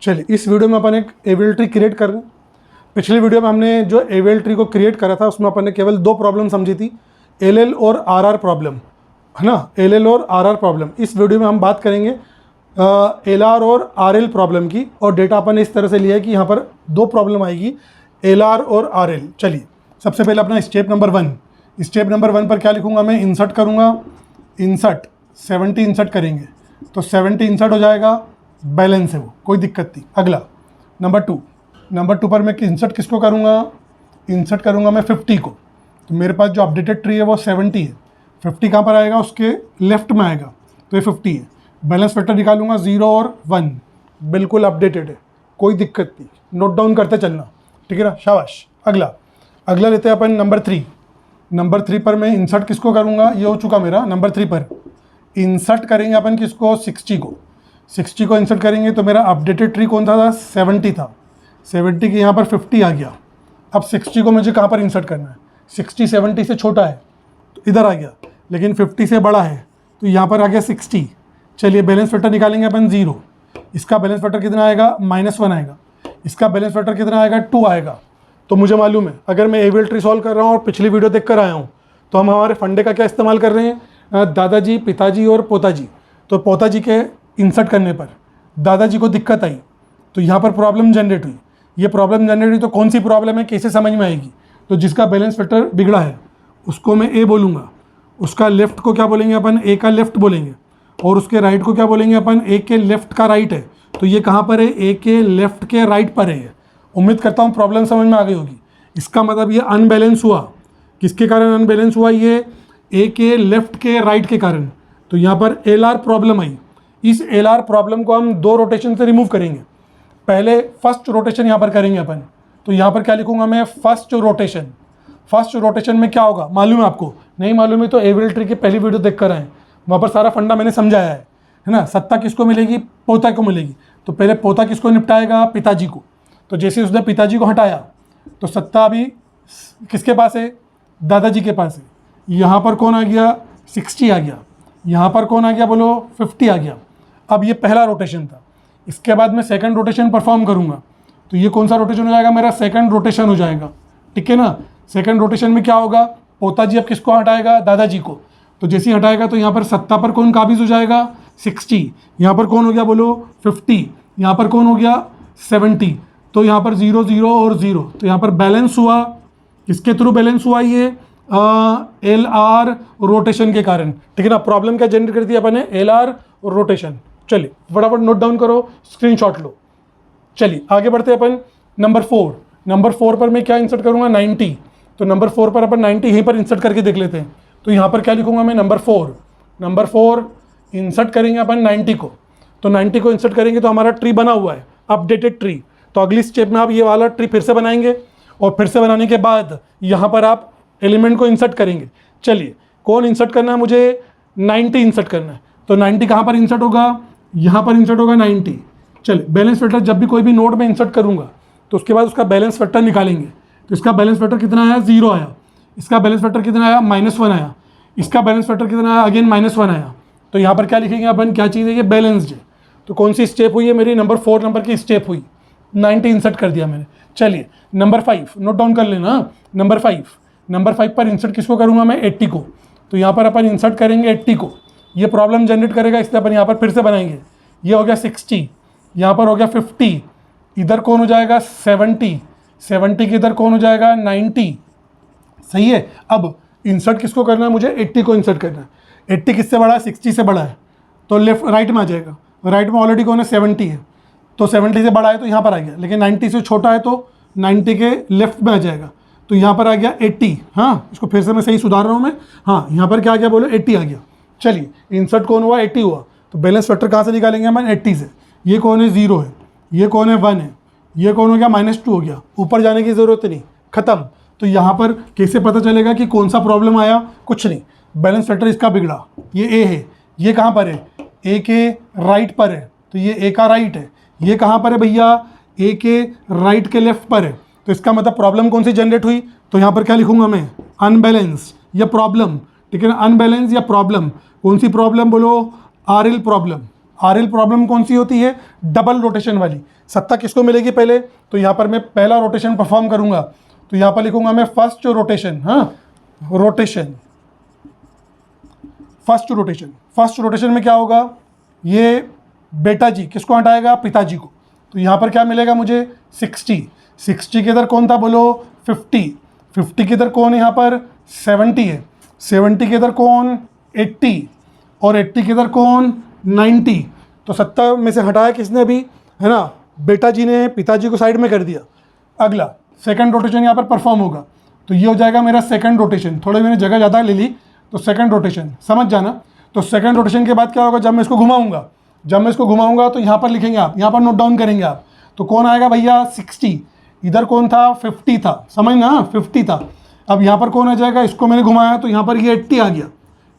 चलिए इस वीडियो में अपन एक एविल ट्री क्रिएट कर रहे हैं। पिछली वीडियो में हमने जो एविल ट्री को क्रिएट करा था उसमें अपन ने केवल दो प्रॉब्लम समझी थी, एल और आर प्रॉब्लम, है ना, एल और आर प्रॉब्लम। इस वीडियो में हम बात करेंगे एल और आर प्रॉब्लम की, और डेटा अपन ने इस तरह से लिया है कि यहाँ पर दो प्रॉब्लम आएगी, एल और आर। चलिए सबसे पहले अपना स्टेप नंबर 1, स्टेप नंबर 1 पर क्या लिखूँगा मैं, इंसर्ट करूँगा, इंसर्ट 70 इंसर्ट करेंगे तो 70 इंसर्ट हो जाएगा, बैलेंस है वो, कोई दिक्कत नहीं। अगला नंबर 2 पर मैं इंसर्ट किसको करूँगा, इंसर्ट करूँगा मैं 50 को। तो मेरे पास जो अपडेटेड ट्री है वो 70 है, 50 कहाँ पर आएगा, उसके लेफ्ट में आएगा, तो ये 50 है। बैलेंस फैक्टर निकालूंगा 0 और 1, बिल्कुल अपडेटेड है, कोई दिक्कत नहीं, नोट डाउन करते चलना, ठीक है ना, शाबाश। अगला लेते हैं अपन नंबर 3 पर मैं इंसर्ट किसको करूँगा, ये हो चुका मेरा। नंबर 3 पर इंसर्ट करेंगे अपन किसको, 60 को इंसर्ट करेंगे तो मेरा अपडेटेड ट्री कौन सा था, 70 था। 70 के यहाँ पर 50 आ गया। अब 60 को मुझे कहाँ पर इंसर्ट करना है, 60 70 से छोटा है तो इधर आ गया, लेकिन 50 से बड़ा है तो यहाँ पर आ गया 60। चलिए बैलेंस फैक्टर निकालेंगे अपन 0, इसका बैलेंस फैक्टर कितना आएगा, -1 आएगा, इसका बैलेंस फैक्टर कितना आएगा, 2 आएगा। तो मुझे मालूम है अगर मैं एविल ट्री सॉल्व कर रहा हूँ और पिछली वीडियो देख कर आया हूँ तो हम हमारे फंडे का क्या इस्तेमाल कर रहे हैं, दादाजी, पिताजी और पोताजी। तो पोताजी के इंसर्ट करने पर दादाजी को दिक्कत आई तो यहाँ पर प्रॉब्लम जनरेट हुई। ये प्रॉब्लम जनरेट हुई तो कौन सी प्रॉब्लम है, कैसे समझ में आएगी, तो जिसका बैलेंस फैक्टर बिगड़ा है उसको मैं ए बोलूँगा, उसका लेफ्ट को क्या बोलेंगे अपन, ए का लेफ्ट बोलेंगे, और उसके राइट को क्या बोलेंगे अपन, ए के लेफ्ट का राइट है। तो ये कहाँ पर है, ए के लेफ्ट के राइट पर है। उम्मीद करता हूँ प्रॉब्लम समझ में आ गई होगी। इसका मतलब ये अनबैलेंस हुआ, किसके कारण अनबैलेंस हुआ, ये ए के लेफ्ट के राइट के कारण। तो यहाँ पर एल आर प्रॉब्लम आई। इस एल आर प्रॉब्लम को हम 2 रोटेशन से रिमूव करेंगे। पहले फर्स्ट रोटेशन यहाँ पर करेंगे अपन, तो यहाँ पर क्या लिखूँगा मैं, फर्स्ट रोटेशन में क्या होगा मालूम है आपको, नहीं मालूम है तो एविल ट्री की पहली वीडियो देख कर आए, वहाँ पर सारा फंडा मैंने समझाया है ना। सत्ता किसको मिलेगी, पोता को मिलेगी। तो पहले पोता किसको निपटाएगा, पिताजी को। तो जैसे उसने पिताजी को हटाया तो सत्ता अभी किसके पास है, दादाजी के पास है। यहाँ पर कौन आ गया, 60 आ गया, यहाँ पर कौन आ गया बोलो, 50 आ गया। अब ये पहला रोटेशन था। इसके बाद मैं सेकंड रोटेशन परफॉर्म करूँगा तो ये कौन सा रोटेशन हो जाएगा, मेरा सेकंड रोटेशन हो जाएगा, ठीक है ना। सेकंड रोटेशन में क्या होगा, पोताजी अब किसको हटाएगा, दादाजी को। तो जैसे ही हटाएगा तो यहाँ पर सत्ता पर कौन काबिज हो जाएगा, 60। यहाँ पर कौन हो गया बोलो, 50। यहाँ पर कौन हो गया, 70। तो यहाँ पर 0 0 और 0, तो यहाँ पर बैलेंस हुआ। किसके थ्रू बैलेंस हुआ, ये एल आर रोटेशन के कारण, ठीक है ना। प्रॉब्लम क्या जनरेट कर दिया अपन ने, एल आर रोटेशन। चलिए फटाफट नोट डाउन करो, स्क्रीनशॉट लो। चलिए आगे बढ़ते हैं अपन नंबर 4 पर मैं क्या इंसर्ट करूँगा, 90। तो नंबर 4 पर अपन 90 यहीं पर इंसर्ट करके देख लेते हैं। तो यहाँ पर क्या लिखूँगा मैं, नंबर 4 इंसर्ट करेंगे अपन 90 को। तो 90 को इंसर्ट करेंगे तो हमारा ट्री बना हुआ है, अपडेटेड ट्री। तो अगली स्टेप में आप ये वाला ट्री फिर से बनाएंगे, और फिर से बनाने के बाद यहाँ पर आप एलिमेंट को इंसर्ट करेंगे। चलिए कौन इंसर्ट करना है मुझे, 90 इंसर्ट करना है। तो 90 कहाँ पर इंसर्ट होगा, यहाँ पर इंसर्ट होगा 90। चलिए बैलेंस फैक्टर जब भी कोई भी नोड में इंसर्ट करूँगा तो उसके बाद उसका बैलेंस फैक्टर निकालेंगे। तो इसका बैलेंस फैक्टर कितना आया, 0 आया। इसका बैलेंस फैक्टर कितना आया, -1 आया। इसका बैलेंस फैक्टर कितना आया, अगेन -1 आया। तो यहाँ पर क्या लिखेंगे अपन, क्या चीज़ है ये, बैलेंस्ड है। तो कौन सी स्टेप हुई है मेरी, नंबर 4 नंबर की स्टेप हुई, 90 इंसर्ट कर दिया मैंने। चलिए नंबर 5 नोट डाउन कर लेना। नंबर 5 पर इंसर्ट किसको करूँगा मैं, 80 को। तो यहाँ पर अपन इंसर्ट करेंगे 80 को। ये प्रॉब्लम जनरेट करेगा, इसलिए अपन यहाँ पर फिर से बनाएंगे। ये हो गया 60, यहाँ पर हो गया 50, इधर कौन हो जाएगा 70 के इधर कौन हो जाएगा 90, सही है। अब इंसर्ट किसको करना है मुझे, 80 को इंसर्ट करना है। 80 किससे बड़ा है, 60 से बड़ा है, तो लेफ्ट राइट में आ जाएगा। राइट में ऑलरेडी कौन है, 70 है, तो 70 से बड़ा है तो यहाँ पर आ गया, लेकिन 90 से छोटा है तो 90 के लेफ्ट में आ जाएगा। तो यहाँ पर आ गया 80। हाँ इसको फिर से मैं सही सुधार रहा हूँ मैं, हाँ यहाँ पर क्या आ गया बोलो, 80 आ गया। चलिए इंसर्ट कौन हुआ, 80 हुआ। तो बैलेंस फैक्टर कहाँ से निकालेंगे हम, 80 से। ये कौन है, 0 है, ये कौन है, 1 है, ये कौन हो गया, -2 हो गया। ऊपर जाने की ज़रूरत नहीं, ख़त्म। तो यहाँ पर कैसे पता चलेगा कि कौन सा प्रॉब्लम आया, कुछ नहीं, बैलेंस फैक्टर इसका बिगड़ा। ये ए है, ये कहाँ पर है, ए के राइट पर है, तो ये ए का राइट है। ये कहाँ पर है भैया, ए के राइट के लेफ्ट पर है। तो इसका मतलब प्रॉब्लम कौन सी जनरेट हुई, तो यहाँ पर क्या लिखूँगा मैं, अनबैलेंस या प्रॉब्लम, ठीक है ना। अनबैलेंस या प्रॉब्लम, कौन सी प्रॉब्लम बोलो, R L problem, R L problem कौन सी होती है? डबल रोटेशन वाली। सत्ता किसको मिलेगी पहले? तो यहाँ पर मैं पहला रोटेशन परफॉर्म करूँगा, तो यहाँ पर लिखूंगा मैं फर्स्ट रोटेशन। हाँ, rotation, first rotation. First rotation में क्या होगा? ये बेटा जी किसको हटाएगा? पिताजी को। तो यहाँ पर क्या मिलेगा मुझे? 60। 60 के इधर कौन था बोलो? 50। 50 के इधर कौन है यहाँ पर? 70 है। 70 के इधर कौन? 80। और 80 के इधर कौन? 90। तो 70 में से हटाया किसने अभी? है ना, बेटा जी ने पिताजी को साइड में कर दिया। अगला सेकंड रोटेशन यहाँ पर परफॉर्म होगा, तो ये हो जाएगा मेरा सेकंड रोटेशन। थोड़ी मैंने जगह ज़्यादा ले ली, तो सेकंड रोटेशन समझ जाना। तो सेकंड रोटेशन के बाद क्या होगा? जब मैं इसको घुमाऊंगा, तो यहाँ पर लिखेंगे आप, यहाँ पर नोट डाउन करेंगे आप। तो कौन आएगा भैया? 60। इधर कौन था? 50 था, समझ ना, 50 था। अब यहाँ पर कौन आ जाएगा? इसको मैंने घुमाया तो यहाँ पर ये 80 आ गया।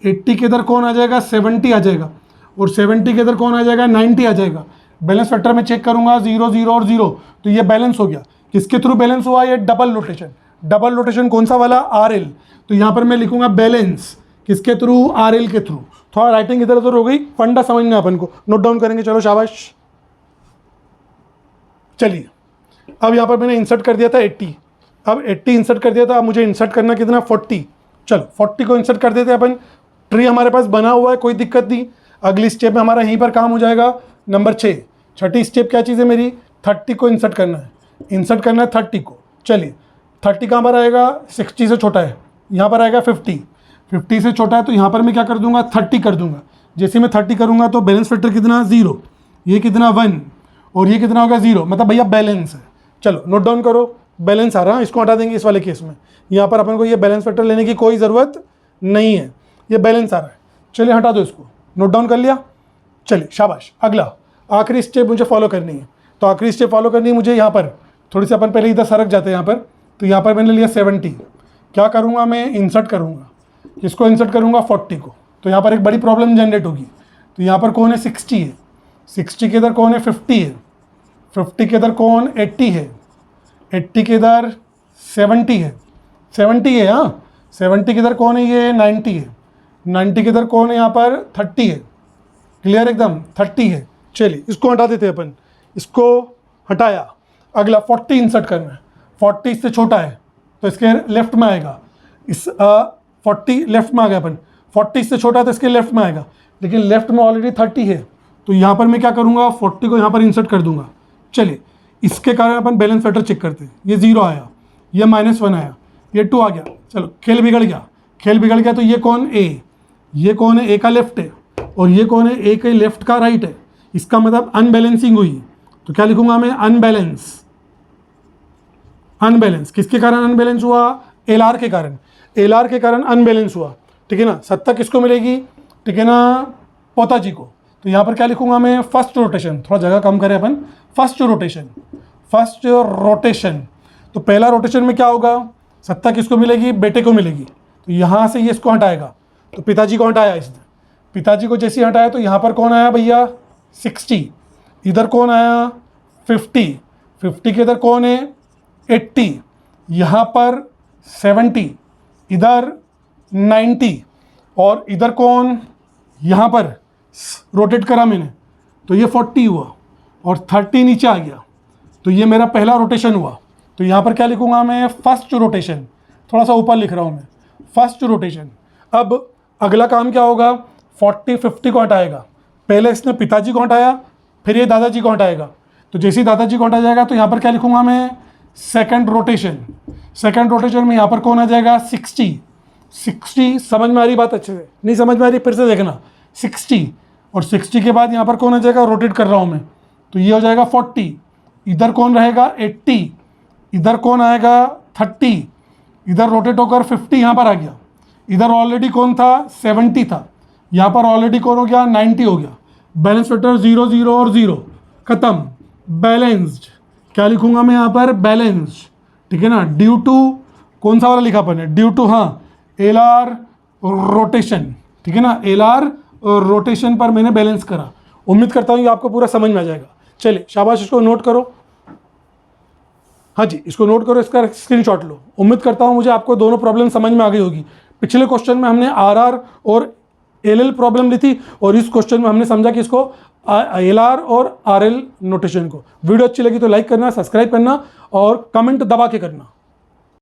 80 के इधर कौन आ जाएगा? 70 आ जाएगा। और 70 के इधर कौन आ जाएगा? 90 आ जाएगा। बैलेंस फैक्टर में चेक करूंगा, 0 0 और 0, तो ये बैलेंस हो गया। किसके थ्रू बैलेंस हुआ? ये डबल रोटेशन। डबल रोटेशन कौन सा वाला? RL। तो यहाँ पर मैं लिखूंगा बैलेंस किसके थ्रू? RL के थ्रू। थोड़ा राइटिंग इधर उधर हो गई, फंडा समझना अपन को, नोट डाउन करेंगे। चलो शाबाश। चलिए, अब यहाँ पर मैंने इंसर्ट कर दिया था 80। अब 80 इंसर्ट कर दिया था, अब मुझे इंसर्ट करना कितना? 40। चलो 40 को इंसर्ट कर देते हैं अपन। ट्री हमारे पास बना हुआ है, कोई दिक्कत नहीं। अगली स्टेप में हमारा यहीं पर काम हो जाएगा। नंबर 6, छठी स्टेप क्या चीज़ है मेरी? 30 को इंसर्ट करना है। इंसर्ट करना है 30 को। चलिए, 30 कहाँ पर आएगा? 60 से छोटा है, यहाँ पर आएगा 50। 50 से छोटा है तो यहाँ पर मैं क्या कर दूंगा? 30 कर दूंगा। जैसे मैं 30 करूंगा तो बैलेंस फैक्टर कितना? 0। ये कितना? 1। और ये कितना होगा? 0। मतलब भैया बैलेंस है। चलो नोट डाउन करो, बैलेंस आ रहा है, इसको हटा देंगे इस वाले केस में। यहाँ पर अपन को ये बैलेंस फैक्टर लेने की कोई ज़रूरत नहीं है, ये बैलेंस आ रहा है। चलिए हटा दो इसको, नोट डाउन कर लिया। चलिए शाबाश। अगला आखिरी स्टेप मुझे फॉलो करनी है। तो आखिरी स्टेप फॉलो करनी है मुझे। यहाँ पर थोड़ी सी अपन पहले इधर सरक जाते हैं यहाँ पर। तो यहाँ पर मैंने लिया 70। क्या करूँगा मैं? इंसर्ट करूँगा। किसको इंसर्ट करूँगा? 40 को। तो यहाँ पर एक बड़ी प्रॉब्लम जनरेट होगी। तो यहाँ पर कौन है? 60 है। 60 के इधर कौन है? 50 है। 50 के इधर कौन? 80 है। 80 के इधर 70 है। 70 है, हाँ। 70 के इधर कौन है? ये 90 है। 90 के इधर कौन है? यहाँ पर 30 है। क्लियर एकदम? 30 है। चलिए इसको हटा देते हैं अपन। इसको हटाया। अगला 40 इंसर्ट करना है। 40 इससे छोटा है तो इसके लेफ्ट में आएगा। इस 40 लेफ्ट में आ गया अपन। 40 इससे छोटा है तो इसके लेफ्ट में आएगा, लेकिन लेफ्ट में ऑलरेडी 30 है। तो यहाँ पर मैं क्या करूँगा? 40 को यहाँ पर इंसर्ट कर दूंगा। चलिए, इसके कारण अपन बैलेंस फैक्टर चेक करते हैं। ये 0 आया, ये -1 आया, ये 2 आ गया। चलो खेल बिगड़ गया। खेल बिगड़ गया तो ये कौन? A। ये कौन है? A का लेफ्ट है। और ये कौन है? A के लेफ्ट का राइट है। इसका मतलब अनबैलेंसिंग हुई। तो क्या लिखूंगा मैं? अनबैलेंस। अनबैलेंस किसके कारण अनबैलेंस हुआ? LR के कारण। LR के कारण अनबैलेंस हुआ, ठीक है ना। सत्ता किसको मिलेगी? ठीक है ना, पोताजी को। तो यहाँ पर क्या लिखूंगा मैं? First rotation. थोड़ा जगह कम करें अपन। First rotation, first rotation. तो पहला रोटेशन में क्या होगा? सत्ता किसको मिलेगी? बेटे को मिलेगी। तो यहाँ से ये इसको हटाएगा, तो पिताजी को हटाया इसने। पिताजी को जैसे हटाया तो यहाँ पर कौन आया भैया? 60। इधर कौन आया? 50। 50 के इधर कौन है? 80। यहाँ पर 70। इधर 90। और इधर कौन? यहाँ पर रोटेट करा मैंने तो ये 40 हुआ और 30 नीचे आ गया। तो ये मेरा पहला रोटेशन हुआ। तो यहाँ पर क्या लिखूंगा मैं? First rotation. थोड़ा सा ऊपर लिख रहा हूँ मैं, फर्स्ट रोटेशन। अब अगला काम क्या होगा? 40 50 को हटाएगा। पहले इसने पिताजी को हटाया, फिर ये दादाजी को हटाएगा। तो जैसे ही दादाजी को हटा जाएगा तो यहाँ पर क्या लिखूंगा मैं? Second rotation. सेकंड रोटेशन में यहाँ पर कौन आ जाएगा? 60। 60 समझ में आ रही बात? अच्छे से नहीं समझ में आ रही फिर से देखना। 60 और 60 के बाद यहाँ पर कौन आ जाएगा? रोटेट कर रहा हूँ मैं, तो ये हो जाएगा 40। इधर कौन रहेगा? 80। इधर कौन आएगा? 30। इधर रोटेट होकर 50 यहाँ पर आ गया। इधर ऑलरेडी कौन था? 70 था। यहाँ पर ऑलरेडी कौन हो गया? 90 हो गया। बैलेंस फैक्टर 0 0 और 0 खत्म। बैलेंस्ड। क्या लिखूंगा मैं यहाँ पर? बैलेंस्ड, ठीक है ना। ड्यू टू कौन सा वाला लिखा अपन ने? ड्यू टू, हाँ, LR रोटेशन, ठीक है ना। LR रोटेशन पर मैंने बैलेंस करा। उम्मीद करता हूँ ये आपको पूरा समझ में आ जाएगा। चलिए शाबाश, इसको नोट करो। हाँ जी, इसको नोट करो, इसका स्क्रीनशॉट लो। उम्मीद करता हूँ मुझे आपको दोनों प्रॉब्लम समझ में आ गई होगी। पिछले क्वेश्चन में हमने RR और LL प्रॉब्लम ली थी और इस क्वेश्चन में हमने समझा कि इसको LR और RL नोटेशन को। वीडियो अच्छी लगी तो लाइक करना, सब्सक्राइब करना और कमेंट दबा के करना।